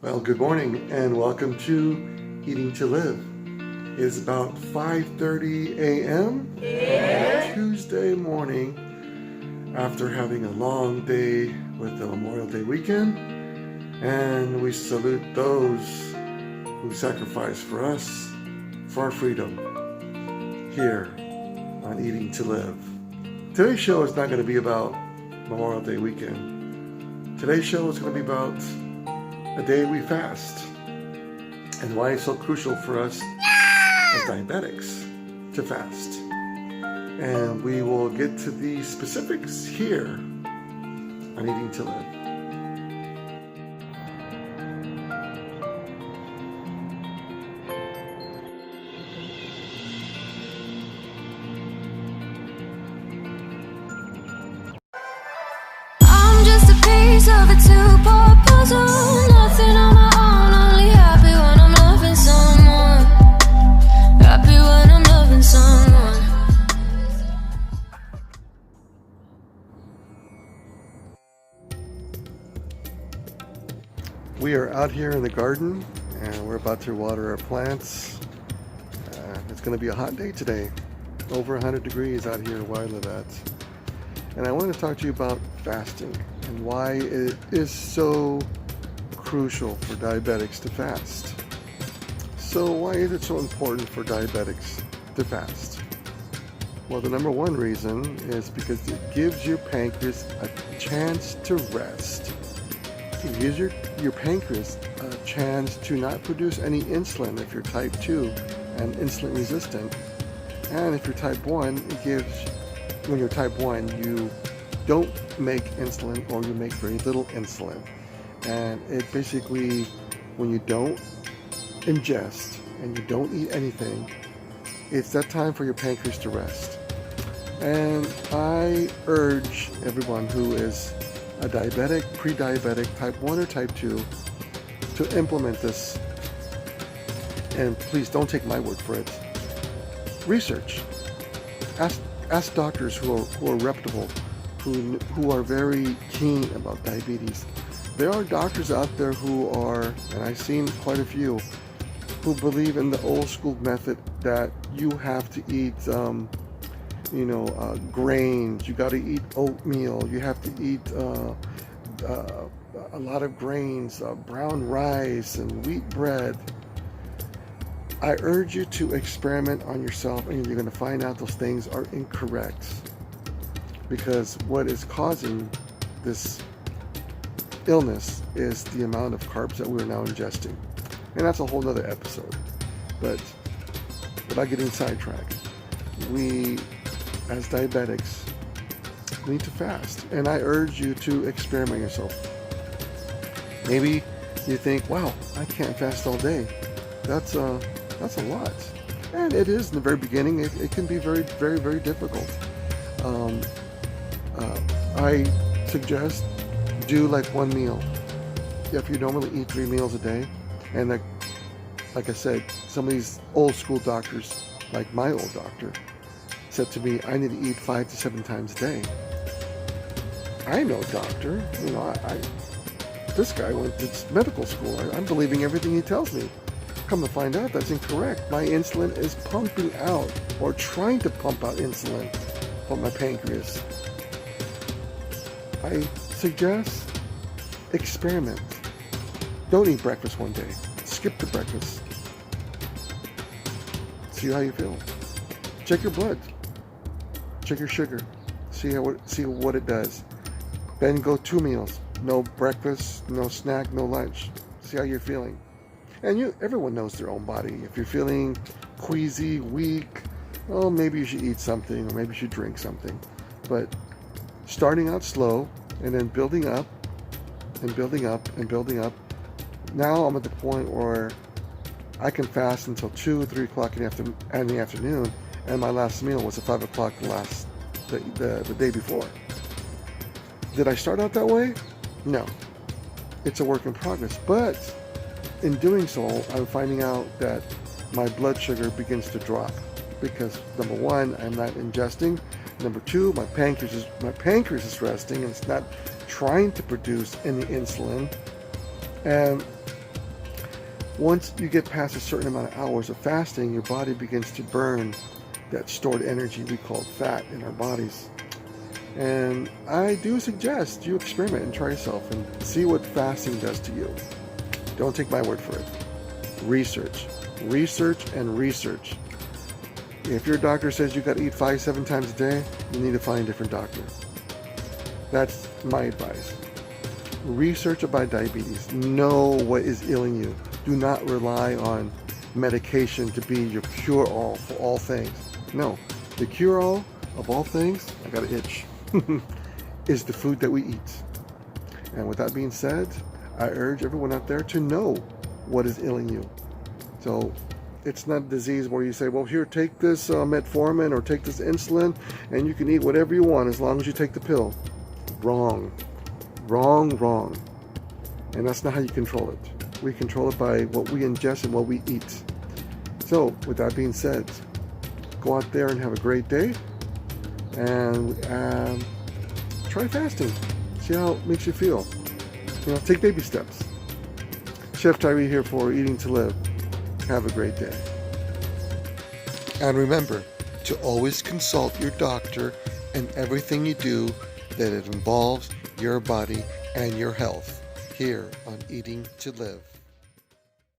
Well, good morning and welcome to Eating to Live. It is about 5:30 a.m. Tuesday morning after having a long day with the Memorial Day weekend, and we salute those who sacrificed for us for our freedom here on Eating to Live. Today's show is not going to be about Memorial Day weekend. Today's show is going to be about a day we fast and why it's so crucial for us as diabetics to fast. And we will get to the specifics here on Eating to Live. I'm just a piece of a two-part puzzle. Nothing on my own, only happy when I'm loving someone. Happy when I'm loving someone. We are out here in the garden and we're about to water our plants. It's going to be a hot day today, over 100 degrees out here where I live at. And I want to talk to you about fasting and why it is so crucial for diabetics to fast. So why is it so important for diabetics to fast? Well, the number one reason is because it gives your pancreas a chance to rest. It gives your pancreas a chance to not produce any insulin if you're type 2 and insulin resistant. And if you're type 1, it gives, when you're type 1, you don't make insulin or you make very little insulin. And it basically, when you don't ingest and you don't eat anything, it's that time for your pancreas to rest. And I urge everyone who is a diabetic, pre-diabetic, type 1 or type 2 to implement this. And please don't take my word for it. Research. Ask doctors who are reputable, who are very keen about diabetes. There are doctors out there who are, and I've seen quite a few, who believe in the old school method that you have to eat grains, you got to eat oatmeal, you have to eat a lot of grains, brown rice and wheat bread. I urge you to experiment on yourself, and you're going to find out those things are incorrect, because what is causing this illness is the amount of carbs that we're now ingesting, and that's a whole nother episode. But without getting sidetracked, we as diabetics need to fast, and I urge you to experiment yourself. Maybe you think, wow, I can't fast all day. That's a lot, and it is in the very beginning. It can be very, very, very difficult. I suggest do like one meal. If you normally eat 3 meals a day, and like I said, some of these old school doctors, like my old doctor, said to me, I need to eat 5 to 7 times a day. I know doctor, this guy went to medical school. I'm believing everything he tells me. Come to find out, that's incorrect. My insulin is pumping out, or trying to pump out insulin from my pancreas. I suggest experiment. Don't eat breakfast one day. Skip the breakfast. See how you feel. Check your blood. Check your sugar. See what it does. Then go 2 meals. No breakfast, no snack, no lunch. See how you're feeling. And everyone knows their own body. If you're feeling queasy, weak, well, maybe you should eat something, or maybe you should drink something. But starting out slow and then building up and building up and building up. Now I'm at the point where I can fast until 2 or 3 o'clock in the afternoon, and my last meal was at 5 o'clock the day before. Did I start out that way? No. It's a work in progress. But in doing so, I'm finding out that my blood sugar begins to drop, because number one, I'm not ingesting. Number two, my pancreas is resting and it's not trying to produce any insulin. And Once you get past a certain amount of hours of fasting, your body begins to burn that stored energy we call fat in our bodies. And I do suggest you experiment and try yourself and see what fasting does to you. Don't take my word for it. Research, and research. If your doctor says you got to eat 5-7 times a day, you need to find a different doctor. That's my advice. Research about diabetes. Know what is ailing you. Do not rely on medication to be your cure-all for all things. No, the cure-all of all things, I got an itch, is the food that we eat. And with that being said, I urge everyone out there to know what is ailing you. So it's not a disease where you say, well, here, take this metformin or take this insulin and you can eat whatever you want as long as you take the pill. Wrong. Wrong. And that's not how you control it. We control it by what we ingest and what we eat. So with that being said, go out there and have a great day and try fasting. See how it makes you feel. Take baby steps. Chef Tyree here for Eating to Live. Have a great day. And remember to always consult your doctor in everything you do that it involves your body and your health here on Eating to Live.